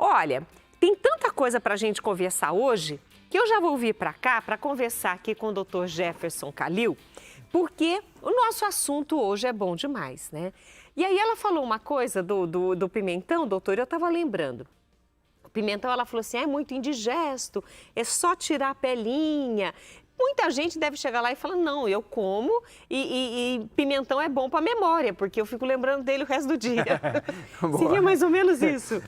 Olha, tem tanta coisa para a gente conversar hoje que eu já vou vir para cá para conversar aqui com o Dr. Jefferson Calil, porque o nosso assunto hoje é bom demais, né? E aí ela falou uma coisa do pimentão, doutor, eu estava lembrando. O pimentão, ela falou assim, é muito indigesto, é só tirar a pelinha. Muita gente deve chegar lá e falar, não, eu como e pimentão é bom para a memória, porque eu fico lembrando dele o resto do dia. Seria mais ou menos isso.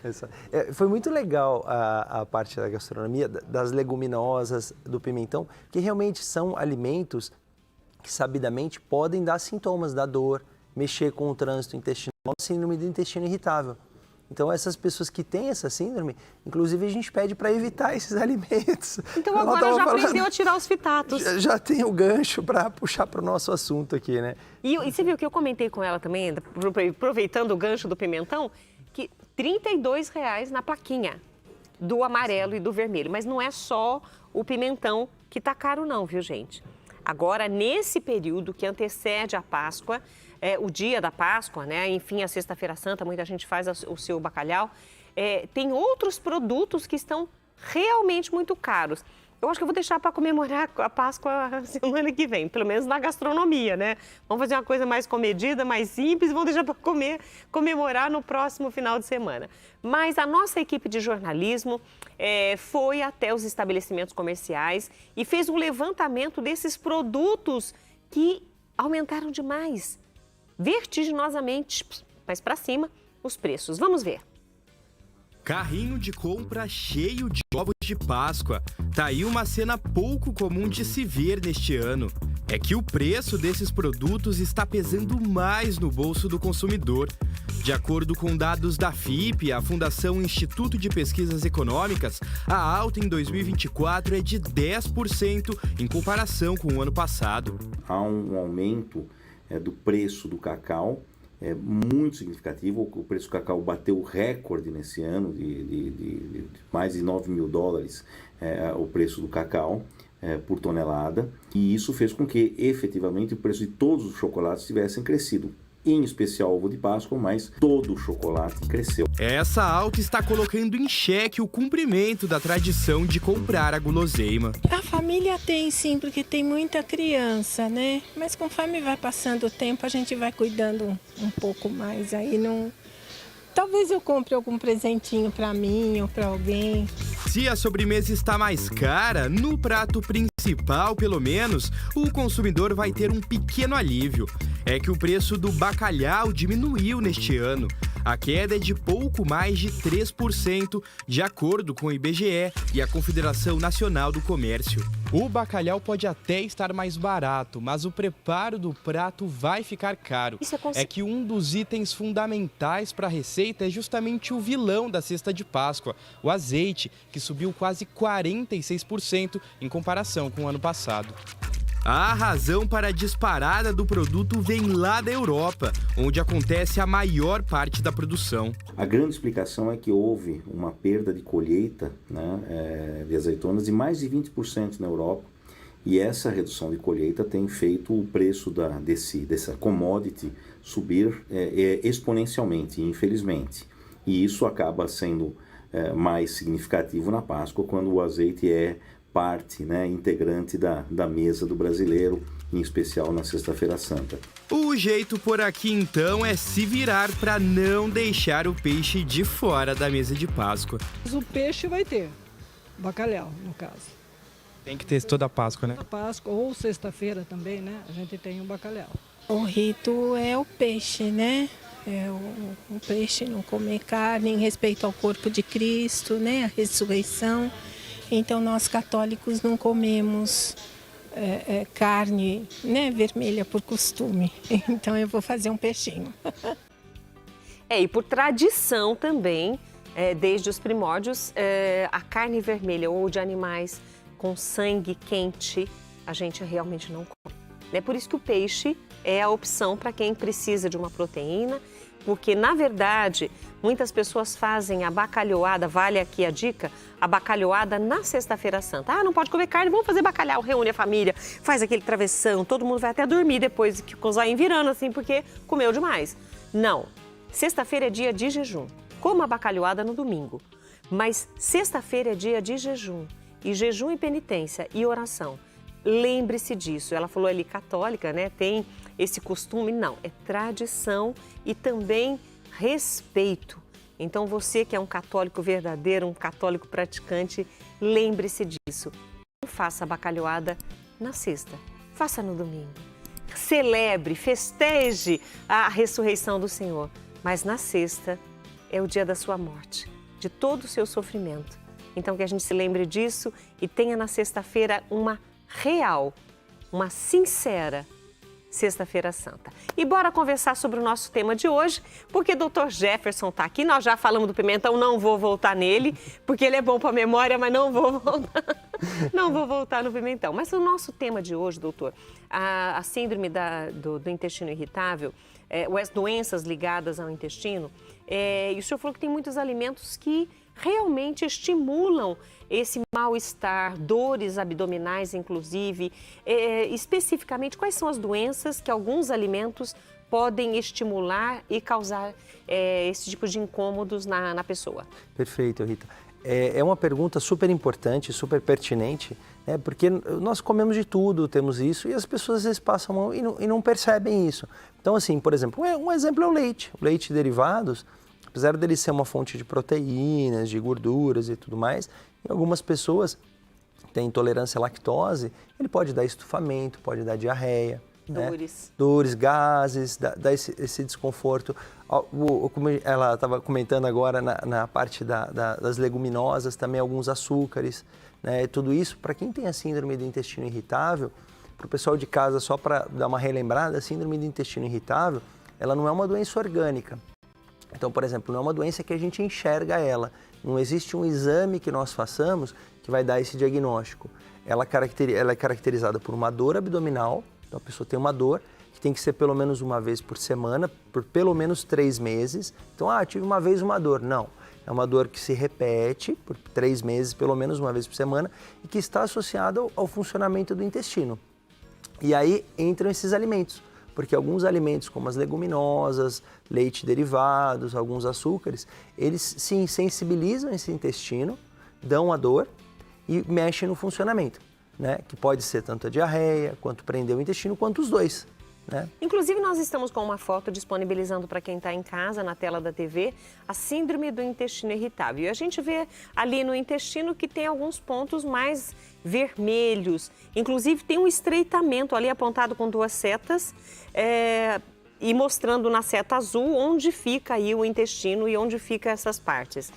Foi muito legal a parte da gastronomia, das leguminosas, do pimentão, que realmente são alimentos que sabidamente podem dar sintomas da dor, mexer com o trânsito intestinal, síndrome do intestino irritável. Então, essas pessoas que têm essa síndrome, inclusive a gente pede para evitar esses alimentos. Então, agora já aprendeu a tirar os fitatos. Já tem o gancho para puxar para o nosso assunto aqui, né? E você viu que eu comentei com ela também, aproveitando o gancho do pimentão, que R$ 32,00 na plaquinha do amarelo e do vermelho. Mas não é só o pimentão que está caro não, viu, gente? Agora, nesse período que antecede a Páscoa, o dia da Páscoa, né? Enfim, a Sexta-feira Santa, muita gente faz o seu bacalhau. Tem outros produtos que estão realmente muito caros. Eu acho que eu vou deixar para comemorar a Páscoa semana que vem, pelo menos na gastronomia, né? Vamos fazer uma coisa mais comedida, mais simples, vamos deixar para comemorar no próximo final de semana. Mas a nossa equipe de jornalismo foi até os estabelecimentos comerciais e fez um levantamento desses produtos que aumentaram demais. Vertiginosamente, mas para cima, os preços. Vamos ver. Carrinho de compra cheio de ovos de Páscoa. Tá aí uma cena pouco comum de se ver neste ano. É que o preço desses produtos está pesando mais no bolso do consumidor. De acordo com dados da FIPE, a Fundação Instituto de Pesquisas Econômicas, a alta em 2024 é de 10% em comparação com o ano passado. Há um aumento do preço do cacau, muito significativo. O preço do cacau bateu o recorde nesse ano de mais de $9 mil, o preço do cacau por tonelada. E isso fez com que, efetivamente, o preço de todos os chocolates tivessem crescido. Em especial o ovo de Páscoa, mas todo o chocolate cresceu. Essa alta está colocando em xeque o cumprimento da tradição de comprar a guloseima. A família tem sim, porque tem muita criança, né? Mas conforme vai passando o tempo, a gente vai cuidando um pouco mais. Aí não... Talvez eu compre algum presentinho para mim ou para alguém. Se a sobremesa está mais cara, no prato principal, pelo menos, o consumidor vai ter um pequeno alívio. É que o preço do bacalhau diminuiu neste ano. A queda é de pouco mais de 3%, de acordo com o IBGE e a Confederação Nacional do Comércio. O bacalhau pode até estar mais barato, mas o preparo do prato vai ficar caro. É que um dos itens fundamentais para a receita é justamente o vilão da cesta de Páscoa, o azeite, que subiu quase 46% em comparação com o ano passado. A razão para a disparada do produto vem lá da Europa, onde acontece a maior parte da produção. A grande explicação é que houve uma perda de colheita, né, de azeitonas de mais de 20% na Europa, e essa redução de colheita tem feito o preço dessa commodity subir exponencialmente, infelizmente. E isso acaba sendo mais significativo na Páscoa, quando o azeite é parte, né, integrante da mesa do brasileiro, em especial na Sexta-feira Santa. O jeito por aqui, então, é se virar para não deixar o peixe de fora da mesa de Páscoa. O peixe vai ter, bacalhau, no caso. Tem que ter toda a Páscoa, né? Toda Páscoa, ou sexta-feira também, né? A gente tem o bacalhau. O rito é o peixe, né? O peixe, não comer carne, em respeito ao corpo de Cristo, né? A ressurreição. Então, nós católicos não comemos carne, né, vermelha por costume. Então, eu vou fazer um peixinho. E por tradição também, desde os primórdios, a carne vermelha ou de animais com sangue quente, a gente realmente não come. É por isso que o peixe é a opção para quem precisa de uma proteína, porque, na verdade, muitas pessoas fazem a bacalhoada, vale aqui a dica, a bacalhoada na Sexta-feira Santa. Ah, não pode comer carne, vamos fazer bacalhau, reúne a família, faz aquele travessão, todo mundo vai até dormir depois com os olhos virando assim, porque comeu demais. Não, sexta-feira é dia de jejum. Coma a bacalhoada no domingo. Mas sexta-feira é dia de jejum. E jejum e penitência e oração. Lembre-se disso. Ela falou ali católica, né? Tem esse costume. Não, é tradição e também respeito. Então você que é um católico verdadeiro, um católico praticante, lembre-se disso. Não faça a bacalhoada na sexta, faça no domingo. Celebre, festeje a ressurreição do Senhor. Mas na sexta é o dia da sua morte, de todo o seu sofrimento. Então que a gente se lembre disso e tenha na sexta-feira uma real, uma sincera Sexta-feira Santa. E bora conversar sobre o nosso tema de hoje, porque o Dr. Jefferson está aqui. Nós já falamos do pimentão, não vou voltar nele, porque ele é bom para a memória, mas não vou voltar. Não vou voltar no pimentão. Mas o nosso tema de hoje, doutor, a síndrome do intestino irritável, as doenças ligadas ao intestino, e o senhor falou que tem muitos alimentos que realmente estimulam esse mal-estar, dores abdominais, inclusive. Especificamente, quais são as doenças que alguns alimentos podem estimular e causar esse tipo de incômodos na pessoa? Perfeito, Rita. É uma pergunta super importante, super pertinente, né? Porque nós comemos de tudo, temos isso, e as pessoas às vezes passam a mão e não percebem isso. Então, assim, por exemplo, um exemplo é o leite. O leite e derivados, apesar dele ser uma fonte de proteínas, de gorduras e tudo mais, em algumas pessoas têm intolerância à lactose, ele pode dar estufamento, pode dar diarreia. Dores. Né? Dores, gases, dá esse desconforto. Como ela estava comentando agora na parte das leguminosas, também alguns açúcares. Né? Tudo isso, para quem tem a síndrome do intestino irritável, para o pessoal de casa, só para dar uma relembrada, a síndrome do intestino irritável, ela não é uma doença orgânica. Então, por exemplo, não é uma doença que a gente enxerga ela. Não existe um exame que nós façamos que vai dar esse diagnóstico. Ela é caracterizada por uma dor abdominal. Então, a pessoa tem uma dor que tem que ser pelo menos uma vez por semana, por pelo menos 3 meses. Então, tive uma vez uma dor. Não, é uma dor que se repete por 3 meses, pelo menos uma vez por semana, e que está associada ao funcionamento do intestino. E aí entram esses alimentos. Porque alguns alimentos, como as leguminosas, leite derivados, alguns açúcares, eles sim sensibilizam esse intestino, dão a dor e mexem no funcionamento, né? Que pode ser tanto a diarreia, quanto prender o intestino, quanto os dois. Né? Inclusive, nós estamos com uma foto disponibilizando para quem está em casa, na tela da TV, a síndrome do intestino irritável. E a gente vê ali no intestino que tem alguns pontos mais vermelhos. Inclusive, tem um estreitamento ali apontado com 2 setas e mostrando na seta azul onde fica aí o intestino e onde ficam essas partes.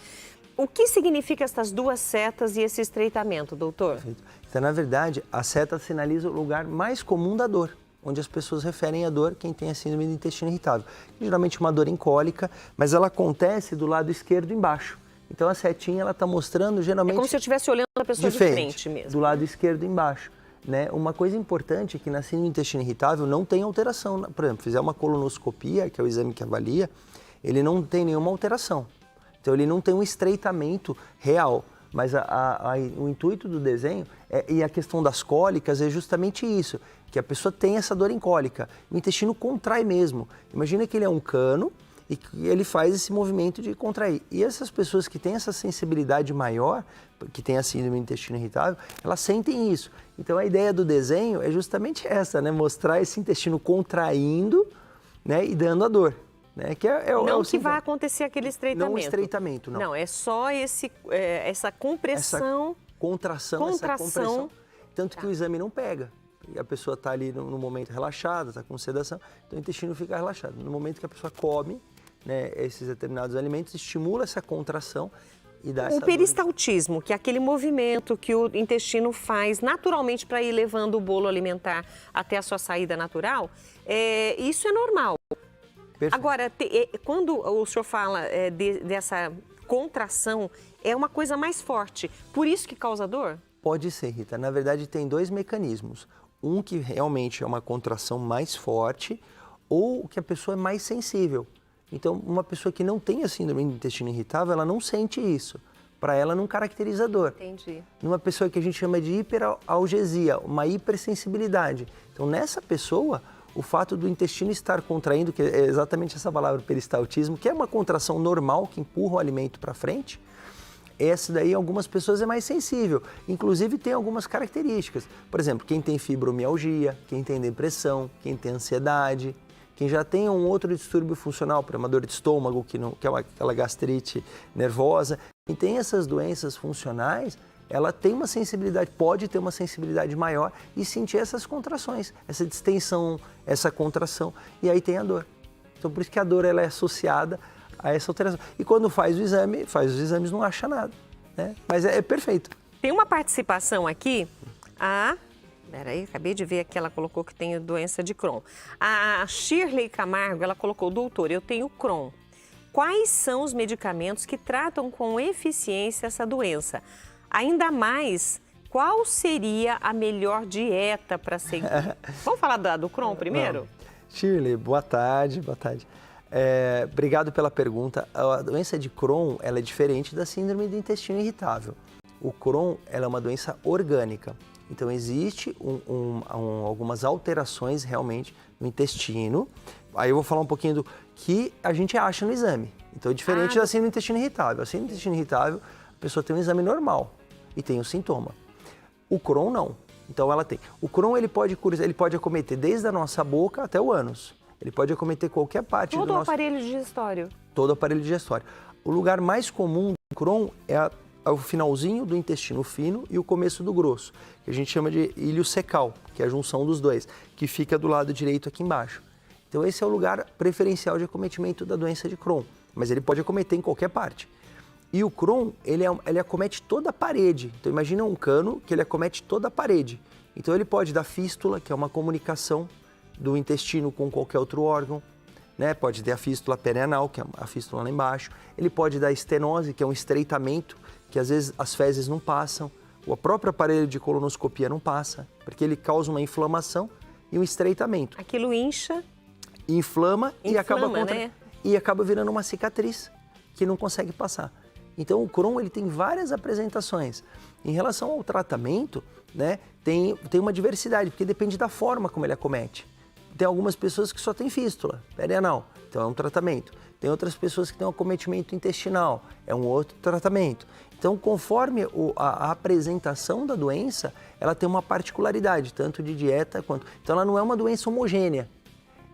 O que significa essas 2 setas e esse estreitamento, doutor? Perfeito. Então, na verdade, a seta sinaliza o lugar mais comum da dor, onde as pessoas referem a dor quem tem a síndrome do intestino irritável. Geralmente uma dor em cólica, mas ela acontece do lado esquerdo embaixo. Então a setinha ela está mostrando geralmente... É como se eu estivesse olhando a pessoa de frente mesmo. Do lado esquerdo embaixo. Né? Uma coisa importante é que na síndrome do intestino irritável não tem alteração. Por exemplo, fizer uma colonoscopia, que é o exame que avalia, ele não tem nenhuma alteração. Então ele não tem um estreitamento real. Mas o intuito do desenho e a questão das cólicas é justamente isso, que a pessoa tem essa dor em cólica. O intestino contrai mesmo. Imagina que ele é um cano e que ele faz esse movimento de contrair. E essas pessoas que têm essa sensibilidade maior, que têm a síndrome do intestino irritável, elas sentem isso. Então a ideia do desenho é justamente essa, né? Mostrar esse intestino contraindo, né? E dando a dor. Né? Não que vai acontecer aquele estreitamento. Não estreitamento, não. Não, é só essa compressão. Essa compressão. Tanto que o exame não pega. E a pessoa está ali no momento relaxada, está com sedação, então o intestino fica relaxado. No momento que a pessoa come, né, esses determinados alimentos, estimula essa contração e dá essa dor. O peristaltismo, que é aquele movimento que o intestino faz naturalmente para ir levando o bolo alimentar até a sua saída natural, isso é normal. Perfeito. Agora, quando o senhor fala dessa contração, é uma coisa mais forte, por isso que causa dor? Pode ser, Rita. Na verdade, tem 2 mecanismos. Um que realmente é uma contração mais forte ou que a pessoa é mais sensível. Então, uma pessoa que não tem a síndrome do intestino irritável, ela não sente isso. Para ela, não caracteriza dor. Entendi. Numa pessoa que a gente chama de hiperalgesia, uma hipersensibilidade. Então, nessa pessoa, o fato do intestino estar contraindo, que é exatamente essa palavra peristaltismo, que é uma contração normal que empurra o alimento para frente, Essa daí, algumas pessoas é mais sensível. Inclusive, tem algumas características. Por exemplo, quem tem fibromialgia, quem tem depressão, quem tem ansiedade, quem já tem um outro distúrbio funcional, por uma dor de estômago, que é aquela gastrite nervosa. Quem tem essas doenças funcionais, ela tem uma sensibilidade, pode ter uma sensibilidade maior e sentir essas contrações, essa distensão, essa contração. E aí tem a dor. Então, por isso que a dor ela é associada a essa alteração. E quando faz os exames, não acha nada, né? Mas é perfeito. Tem uma participação aqui, peraí, acabei de ver aqui, ela colocou que tem doença de Crohn. A Shirley Camargo, ela colocou, doutor, eu tenho Crohn. Quais são os medicamentos que tratam com eficiência essa doença? Ainda mais, qual seria a melhor dieta para seguir? Vamos falar do Crohn primeiro? Vamos. Shirley, boa tarde, boa tarde. Obrigado pela pergunta. A doença de Crohn, ela é diferente da síndrome do intestino irritável. O Crohn, ela é uma doença orgânica. Então, existe algumas alterações realmente no intestino. Aí eu vou falar um pouquinho do que a gente acha no exame. Então, é diferente da síndrome do intestino irritável. A síndrome do intestino irritável, a pessoa tem um exame normal e tem o sintoma. O Crohn, não. Então, ela tem. O Crohn, ele pode acometer desde a nossa boca até o ânus. Ele pode acometer qualquer parte do nosso... Todo o aparelho digestório. Todo o aparelho digestório. O lugar mais comum do Crohn é o finalzinho do intestino fino e o começo do grosso, que a gente chama de ilho secal, que é a junção dos dois, que fica do lado direito aqui embaixo. Então esse é o lugar preferencial de acometimento da doença de Crohn, mas ele pode acometer em qualquer parte. E o Crohn, ele acomete toda a parede. Então imagina um cano que ele acomete toda a parede. Então ele pode dar fístula, que é uma comunicação do intestino com qualquer outro órgão, né? Pode ter a fístula perianal, que é a fístula lá embaixo. Ele pode dar estenose, que é um estreitamento, que às vezes as fezes não passam. O próprio aparelho de colonoscopia não passa, porque ele causa uma inflamação e um estreitamento. Aquilo incha. Inflama e acaba virando uma cicatriz que não consegue passar. Então o Crohn, ele tem várias apresentações. Em relação ao tratamento, né, tem uma diversidade, porque depende da forma como ele acomete. Tem algumas pessoas que só têm fístula perianal, então é um tratamento. Tem outras pessoas que têm um acometimento intestinal, é um outro tratamento. Então, conforme a apresentação da doença, ela tem uma particularidade, tanto de dieta quanto... Então, ela não é uma doença homogênea,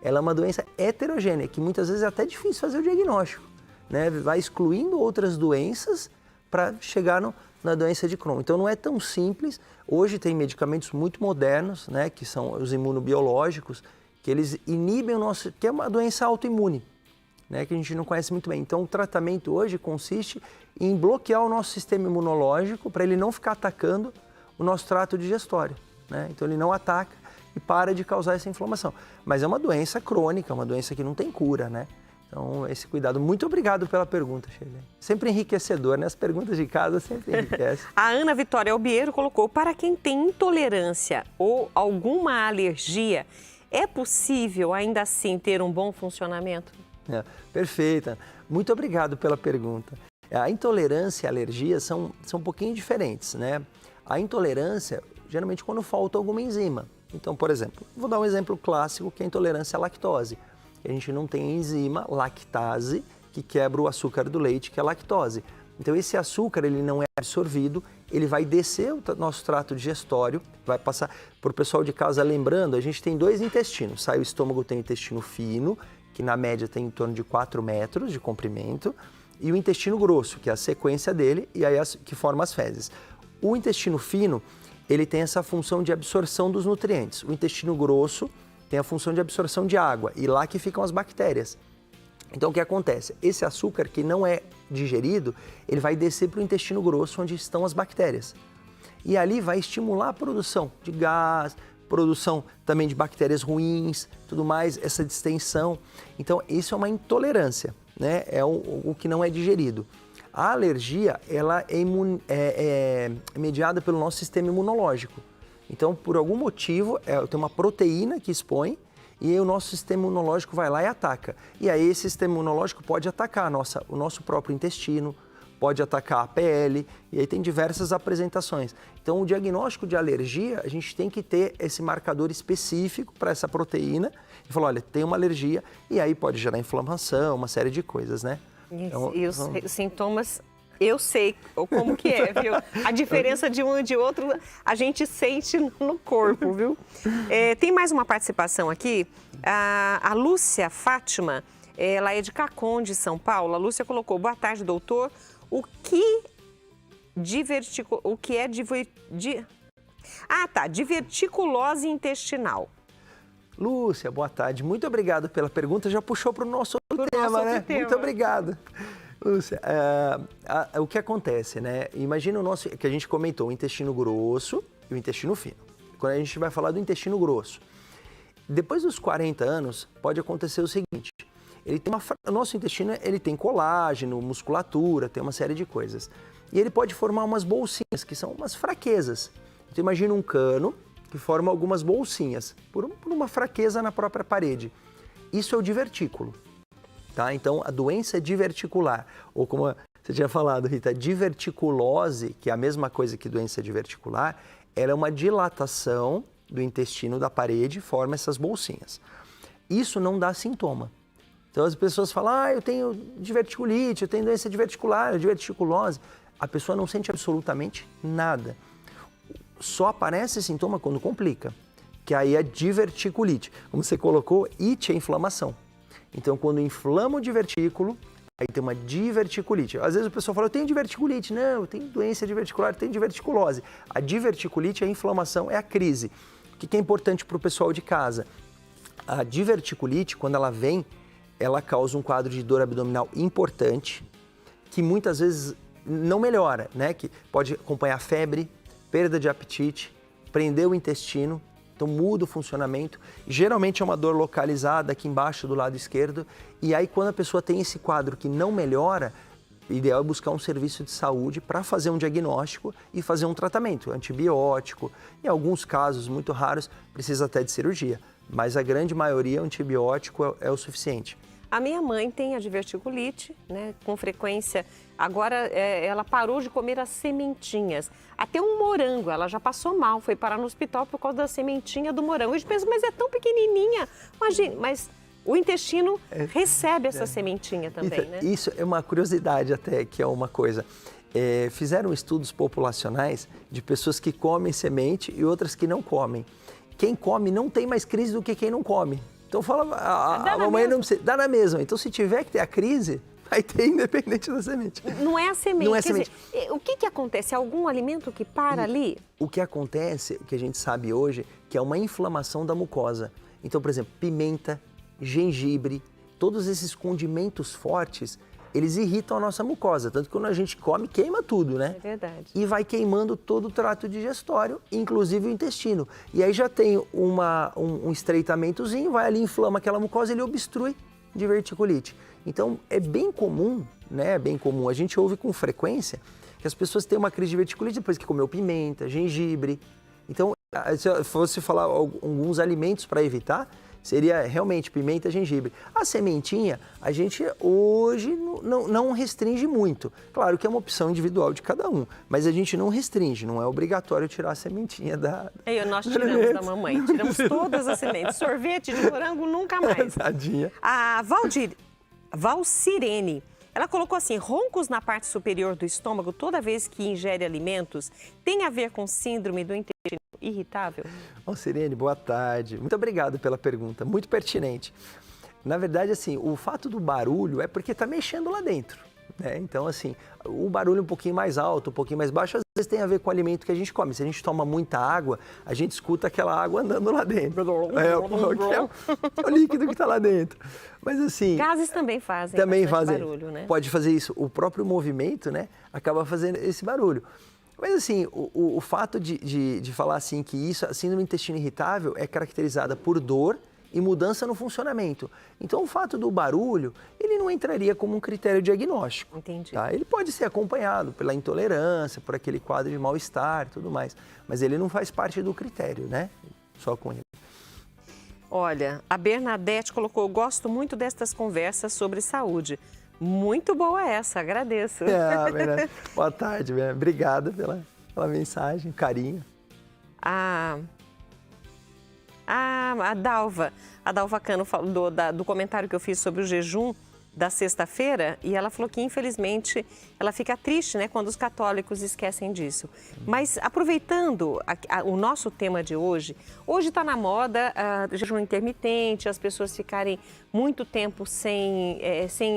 ela é uma doença heterogênea, que muitas vezes é até difícil fazer o diagnóstico, né? Vai excluindo outras doenças para chegar na doença de Crohn. Então, não é tão simples. Hoje tem medicamentos muito modernos, né, que são os imunobiológicos, que eles inibem o nosso... que é uma doença autoimune, né, que a gente não conhece muito bem. Então, o tratamento hoje consiste em bloquear o nosso sistema imunológico para ele não ficar atacando o nosso trato digestório, né? Então, ele não ataca e para de causar essa inflamação. Mas é uma doença crônica, uma doença que não tem cura, né? Então, esse cuidado. Muito obrigado pela pergunta, Shirley. Sempre enriquecedor, né? As perguntas de casa sempre enriquecem. A Ana Vitória Albiero colocou, para quem tem intolerância ou alguma alergia, é possível ainda assim ter um bom funcionamento? Perfeita. Muito obrigado pela pergunta. A intolerância e a alergia são um pouquinho diferentes, né? A intolerância, geralmente, quando falta alguma enzima. Então, por exemplo, vou dar um exemplo clássico, que é a intolerância à lactose. A gente não tem a enzima lactase, que quebra o açúcar do leite, que é a lactose. Então, esse açúcar, ele não é absorvido, ele vai descer o nosso trato digestório, vai passar... Para o pessoal de casa, lembrando, a gente tem dois intestinos. O estômago tem o intestino fino, que na média tem em torno de 4 metros de comprimento, e o intestino grosso, que é a sequência dele, e aí que forma as fezes. O intestino fino, ele tem essa função de absorção dos nutrientes. O intestino grosso tem a função de absorção de água, e lá que ficam as bactérias. Então, o que acontece? Esse açúcar que não é digerido, ele vai descer para o intestino grosso, onde estão as bactérias. E ali vai estimular a produção de gás, produção também de bactérias ruins, tudo mais, essa distensão. Então, isso é uma intolerância, né? É o que não é digerido. A alergia, ela é mediada pelo nosso sistema imunológico. Então, por algum motivo, tem uma proteína que expõe, e aí o nosso sistema imunológico vai lá e ataca. E aí esse sistema imunológico pode atacar o nosso próprio intestino, pode atacar a pele, e aí tem diversas apresentações. Então, o diagnóstico de alergia, a gente tem que ter esse marcador específico para essa proteína e falar, olha, tem uma alergia, e aí pode gerar inflamação, uma série de coisas, né? E os sintomas Eu sei como que é, viu? A diferença de um e de outro a gente sente no corpo, viu? Tem mais uma participação aqui. A Lúcia Fátima, ela é de Caconde, São Paulo. A Lúcia colocou: boa tarde, doutor. O que é diverticulose intestinal? Lúcia, boa tarde. Muito obrigado pela pergunta. Já puxou para o nosso outro tema, né? Muito obrigado. Lúcia, o que acontece, né? Imagina que a gente comentou o intestino grosso e o intestino fino. Quando a gente vai falar do intestino grosso, depois dos 40 anos, pode acontecer o seguinte: o nosso intestino ele tem colágeno, musculatura, tem uma série de coisas. E ele pode formar umas bolsinhas, que são umas fraquezas. Então imagina um cano que forma algumas bolsinhas, por uma fraqueza na própria parede. Isso é o divertículo. Tá? Então, a doença diverticular, ou como você tinha falado, Rita, diverticulose, que é a mesma coisa que doença diverticular, ela é uma dilatação do intestino da parede e forma essas bolsinhas. Isso não dá sintoma. Então, as pessoas falam: eu tenho diverticulite, eu tenho doença diverticular, diverticulose. A pessoa não sente absolutamente nada. Só aparece sintoma quando complica, que aí é diverticulite. Como você colocou, it é inflamação. Então, quando inflama o divertículo, aí tem uma diverticulite. Às vezes a pessoa fala: eu tenho diverticulite. Não, eu tenho doença diverticular, eu tenho diverticulose. A diverticulite é a inflamação, é a crise. O que é importante para o pessoal de casa? A diverticulite, quando ela vem, ela causa um quadro de dor abdominal importante, que muitas vezes não melhora, né? Que pode acompanhar febre, perda de apetite, prender o intestino. Então muda o funcionamento, geralmente é uma dor localizada aqui embaixo do lado esquerdo, e aí quando a pessoa tem esse quadro que não melhora, o ideal é buscar um serviço de saúde para fazer um diagnóstico e fazer um tratamento, antibiótico. Em alguns casos, muito raros, precisa até de cirurgia, mas a grande maioria, o antibiótico é o suficiente. A minha mãe tem a diverticulite, né, com frequência. Agora ela parou de comer as sementinhas. Até um morango, ela já passou mal, foi parar no hospital por causa da sementinha do morango. A gente pensa: mas é tão pequenininha. Imagina, mas o intestino recebe essa sementinha também, né? Isso é uma curiosidade até, que é uma coisa. Fizeram estudos populacionais de pessoas que comem semente e outras que não comem. Quem come não tem mais crise do que quem não come. Então fala, a mamãe não precisa, dá na mesma. Então se tiver que ter a crise, vai ter independente da semente. Não é a semente. Não é a semente. Dizer, o que acontece? Algum alimento que para ali? O que acontece, o que a gente sabe hoje, que é uma inflamação da mucosa. Então, por exemplo, pimenta, gengibre, todos esses condimentos fortes, eles irritam a nossa mucosa. Tanto que quando a gente come, queima tudo, né? É verdade. E vai queimando todo o trato digestório, inclusive o intestino. E aí já tem um estreitamentozinho, vai ali, inflama aquela mucosa e ele obstrui diverticulite. Então, é bem comum, né? É bem comum. A gente ouve com frequência que as pessoas têm uma crise de diverticulite depois que comeu pimenta, gengibre. Então, se eu fosse falar alguns alimentos para evitar, seria realmente pimenta, gengibre. A sementinha, a gente hoje não restringe muito. Claro que é uma opção individual de cada um, mas a gente não restringe, não é obrigatório tirar a sementinha da... Nós tiramos da mamãe, tiramos todas as sementes. Sorvete de morango, nunca mais. Tadinha. A Valcirene, ela colocou assim: roncos na parte superior do estômago toda vez que ingere alimentos tem a ver com síndrome do intestino irritável? Sirene, boa tarde. Muito obrigado pela pergunta, muito pertinente. Na verdade, assim, o fato do barulho é porque está mexendo lá dentro, né? Então, assim, o barulho um pouquinho mais alto, um pouquinho mais baixo, às vezes tem a ver com o alimento que a gente come. Se a gente toma muita água, a gente escuta aquela água andando lá dentro. É o líquido que está lá dentro. Mas assim... Gases também fazem barulho, né? Pode fazer isso. O próprio movimento, né, acaba fazendo esse barulho. Mas assim, o fato de falar assim que a síndrome do intestino irritável é caracterizada por dor e mudança no funcionamento. Então, o fato do barulho, ele não entraria como um critério diagnóstico. Entendi. Tá? Ele pode ser acompanhado pela intolerância, por aquele quadro de mal-estar e tudo mais, mas ele não faz parte do critério, né? Só com ele. Olha, a Bernadette colocou: gosto muito destas conversas sobre saúde. Muito boa essa, agradeço. Bernadette. Boa tarde, Bernadette. Obrigado pela mensagem, carinho. A Dalva Cano falou do comentário que eu fiz sobre o jejum. da sexta-feira e ela falou que, infelizmente, ela fica triste, né, quando os católicos esquecem disso. Mas, aproveitando o nosso tema de hoje está na moda jejum intermitente, as pessoas ficarem muito tempo sem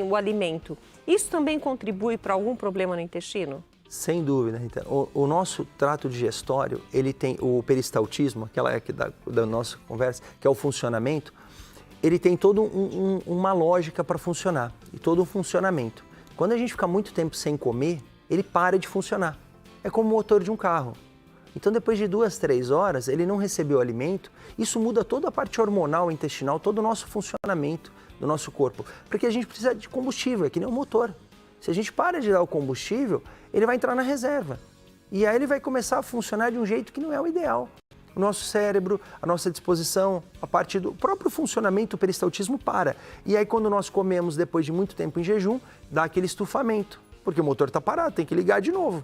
o alimento. Isso também contribui para algum problema no intestino? Sem dúvida, Rita. O nosso trato digestório, ele tem o peristaltismo, aquela da nossa conversa, que é o funcionamento, ele tem toda uma lógica para funcionar e todo um funcionamento. Quando a gente fica muito tempo sem comer, ele para de funcionar. É como o motor de um carro. Então, depois de 2, 3 horas, ele não recebeu alimento, isso muda toda a parte hormonal, intestinal, todo o nosso funcionamento do nosso corpo. Porque a gente precisa de combustível, é que nem um motor. Se a gente para de dar o combustível, ele vai entrar na reserva. E aí ele vai começar a funcionar de um jeito que não é o ideal. O nosso cérebro, a nossa disposição, a parte do próprio funcionamento, o peristaltismo para. E aí quando nós comemos depois de muito tempo em jejum, dá aquele estufamento, porque o motor está parado, tem que ligar de novo.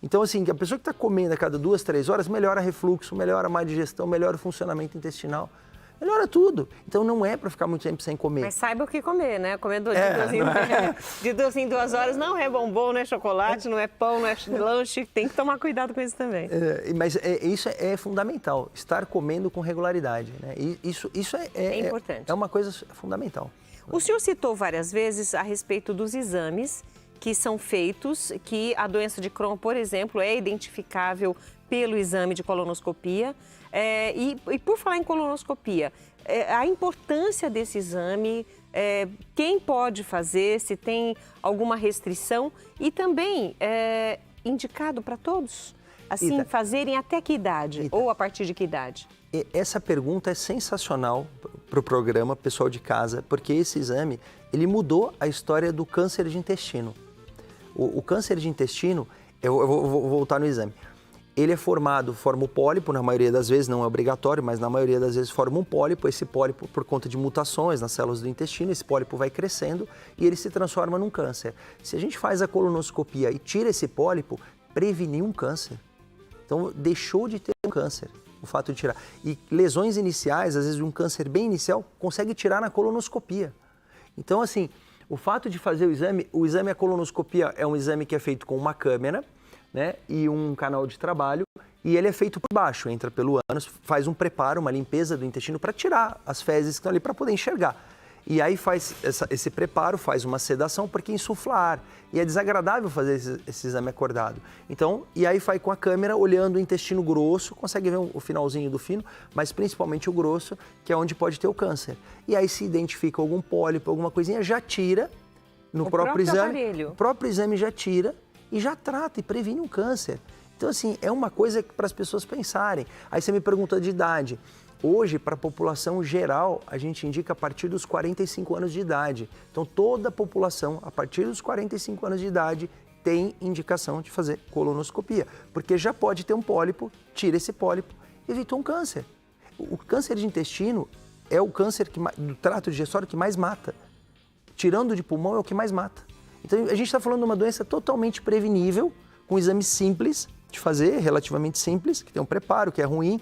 Então assim, a pessoa que está comendo a cada 2, 3 horas, melhora refluxo, melhora a má digestão, melhora o funcionamento intestinal. Melhora tudo. Então não é para ficar muito tempo sem comer. Mas saiba o que comer, né? Comer de 2 em 2 horas não é bombom, não é chocolate, não é pão, não é lanche. Tem que tomar cuidado com isso também. Mas isso é fundamental, estar comendo com regularidade. Né? Isso é importante. É uma coisa fundamental. O senhor citou várias vezes a respeito dos exames que são feitos, que a doença de Crohn, por exemplo, é identificável pelo exame de colonoscopia. E por falar em colonoscopia, a importância desse exame, quem pode fazer, se tem alguma restrição e também indicado para todos, assim, fazerem até que idade ou a partir de que idade? Essa pergunta é sensacional para o programa, pessoal de casa, porque esse exame, ele mudou a história do câncer de intestino. O câncer de intestino, eu vou voltar no exame. Ele forma o pólipo, na maioria das vezes, não é obrigatório, mas na maioria das vezes forma um pólipo. Esse pólipo, por conta de mutações nas células do intestino, esse pólipo vai crescendo e ele se transforma num câncer. Se a gente faz a colonoscopia e tira esse pólipo, preveniu um câncer. Então, deixou de ter um câncer, o fato de tirar. E lesões iniciais, às vezes um câncer bem inicial, consegue tirar na colonoscopia. Então, assim, o fato de fazer o exame, a colonoscopia é um exame que é feito com uma câmera, né, e um canal de trabalho, e ele é feito por baixo, entra pelo ânus, faz um preparo, uma limpeza do intestino para tirar as fezes que estão ali para poder enxergar. E aí faz esse preparo, faz uma sedação, porque insufla ar, e é desagradável fazer esse exame acordado. Então, e aí vai com a câmera olhando o intestino grosso, consegue ver o finalzinho do fino, mas principalmente o grosso, que é onde pode ter o câncer. E aí se identifica algum pólipo, alguma coisinha, já tira no próprio exame. Aparelho. O próprio exame já tira e já trata e previne um câncer. Então, assim, é uma coisa para as pessoas pensarem. Aí você me perguntou de idade. Hoje, para a população geral, a gente indica a partir dos 45 anos de idade. Então, toda a população, a partir dos 45 anos de idade, tem indicação de fazer colonoscopia. Porque já pode ter um pólipo, tira esse pólipo, evitou um câncer. O câncer de intestino é o câncer do trato digestório que mais mata. Tirando de pulmão, é o que mais mata. Então, a gente está falando de uma doença totalmente prevenível, com um exame simples de fazer, relativamente simples, que tem um preparo, que é ruim,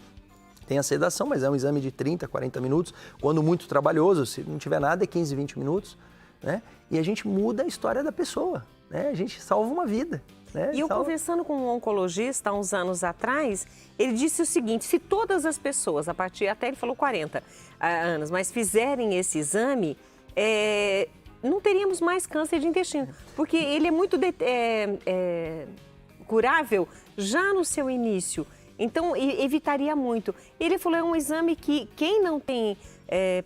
tem a sedação, mas é um exame de 30, 40 minutos, quando muito trabalhoso, se não tiver nada é 15, 20 minutos, né? E a gente muda a história da pessoa, né? A gente salva uma vida. Né? E eu conversando com um oncologista há uns anos atrás, ele disse o seguinte, se todas as pessoas, até ele falou 40 anos, mas fizerem esse exame, não teríamos mais câncer de intestino, porque ele é muito curável já no seu início, então evitaria muito. Ele falou, é um exame que quem não tem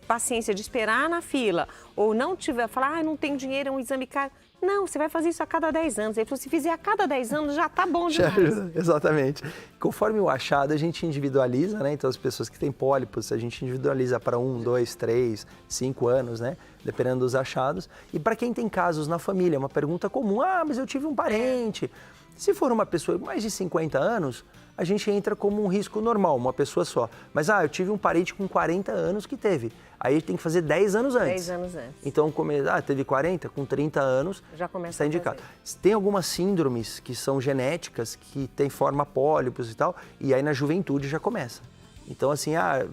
paciência de esperar na fila, ou não tiver, falar, não tenho dinheiro, é um exame caro. Não, você vai fazer isso a cada 10 anos. Ele falou, se fizer a cada 10 anos, já tá bom demais. Exatamente. Conforme o achado, a gente individualiza, né? Então, as pessoas que têm pólipos, a gente individualiza para 1, 2, 3, 5 anos, né? Dependendo dos achados. E para quem tem casos na família, uma pergunta comum, mas eu tive um parente. Se for uma pessoa de mais de 50 anos, a gente entra como um risco normal, uma pessoa só. Mas, eu tive um parente com 40 anos que teve. Aí tem que fazer 10 anos antes. 10 anos antes. Então, teve 40, com 30 anos, já começa está indicado. Tem algumas síndromes que são genéticas, que tem forma pólipos e tal, e aí na juventude já começa. Então, assim, a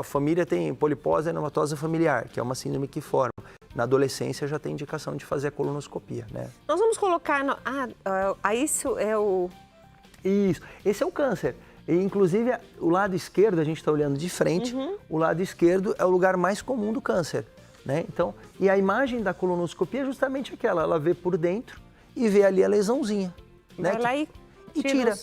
família tem polipose anematosa familiar, que é uma síndrome que forma. Na adolescência já tem indicação de fazer a colonoscopia, né? Nós vamos colocar... isso é o... Isso, esse é o câncer. E, inclusive, o lado esquerdo, a gente está olhando de frente, o lado esquerdo é o lugar mais comum do câncer, né? Então, e a imagem da colonoscopia é justamente aquela, ela vê por dentro e vê ali a lesãozinha. Né? Vai lá e tira.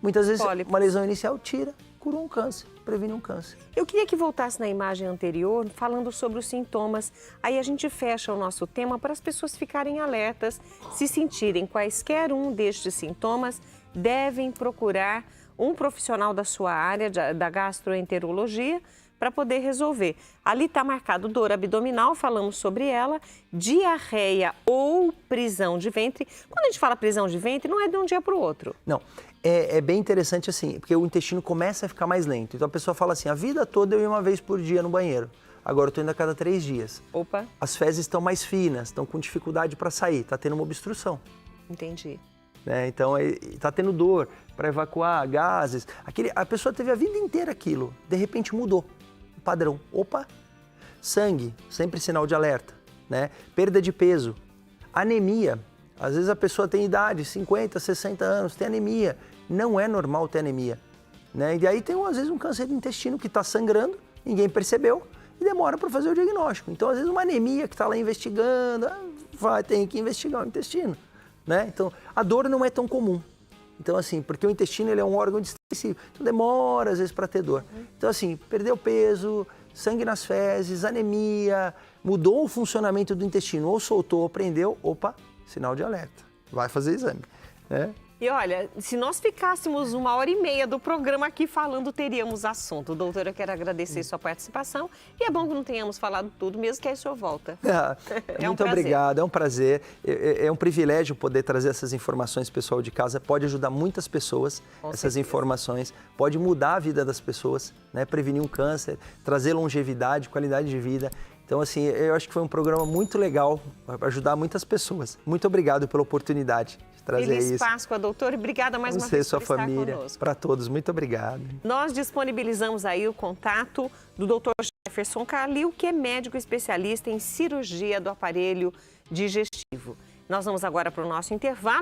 Muitas vezes, pólipos. uma lesão inicial tira, cura um câncer, previne um câncer. Eu queria que voltasse na imagem anterior, falando sobre os sintomas. Aí a gente fecha o nosso tema para as pessoas ficarem alertas. Se sentirem quaisquer um destes sintomas, devem procurar um profissional da sua área, da gastroenterologia, para poder resolver. Ali está marcado dor abdominal, falamos sobre ela, diarreia ou prisão de ventre. Quando a gente fala prisão de ventre, não é de um dia para o outro. Não, é bem interessante assim, porque o intestino começa a ficar mais lento. Então a pessoa fala assim, a vida toda eu ia uma vez por dia no banheiro, agora eu estou indo a cada 3 dias. Opa. As fezes estão mais finas, estão com dificuldade para sair, está tendo uma obstrução. Entendi. Né? Então está tendo dor para evacuar, gases. A pessoa teve a vida inteira aquilo, de repente mudou. Padrão, opa, sangue, sempre sinal de alerta, né? Perda de peso, anemia, às vezes a pessoa tem idade, 50, 60 anos, tem anemia, não é normal ter anemia, né? E aí tem às vezes um câncer de intestino que está sangrando, ninguém percebeu e demora para fazer o diagnóstico. Então às vezes uma anemia que está lá investigando, tem que investigar o intestino, né? Então a dor não é tão comum. Então, assim, porque o intestino ele é um órgão distributivo, então demora às vezes para ter dor. Então, assim, perdeu peso, sangue nas fezes, anemia, mudou o funcionamento do intestino, ou soltou ou prendeu, opa, sinal de alerta, vai fazer exame, né? E olha, se nós ficássemos 1h30 do programa aqui falando, teríamos assunto. Doutora, eu quero agradecer sua participação e é bom que não tenhamos falado tudo, mesmo que aí o senhor volta. Muito obrigado, é um prazer, é um privilégio poder trazer essas informações pessoal de casa, pode ajudar muitas pessoas, essas informações, pode mudar a vida das pessoas, né? Prevenir um câncer, trazer longevidade, qualidade de vida. Então, assim, eu acho que foi um programa muito legal para ajudar muitas pessoas. Muito obrigado pela oportunidade de trazer Feliz isso. Páscoa, doutor, e obrigada mais uma vez sua por estar família, conosco. para todos, muito obrigado. Nós disponibilizamos aí o contato do Dr. Jefferson Calil, que é médico especialista em cirurgia do aparelho digestivo. Nós vamos agora para o nosso intervalo.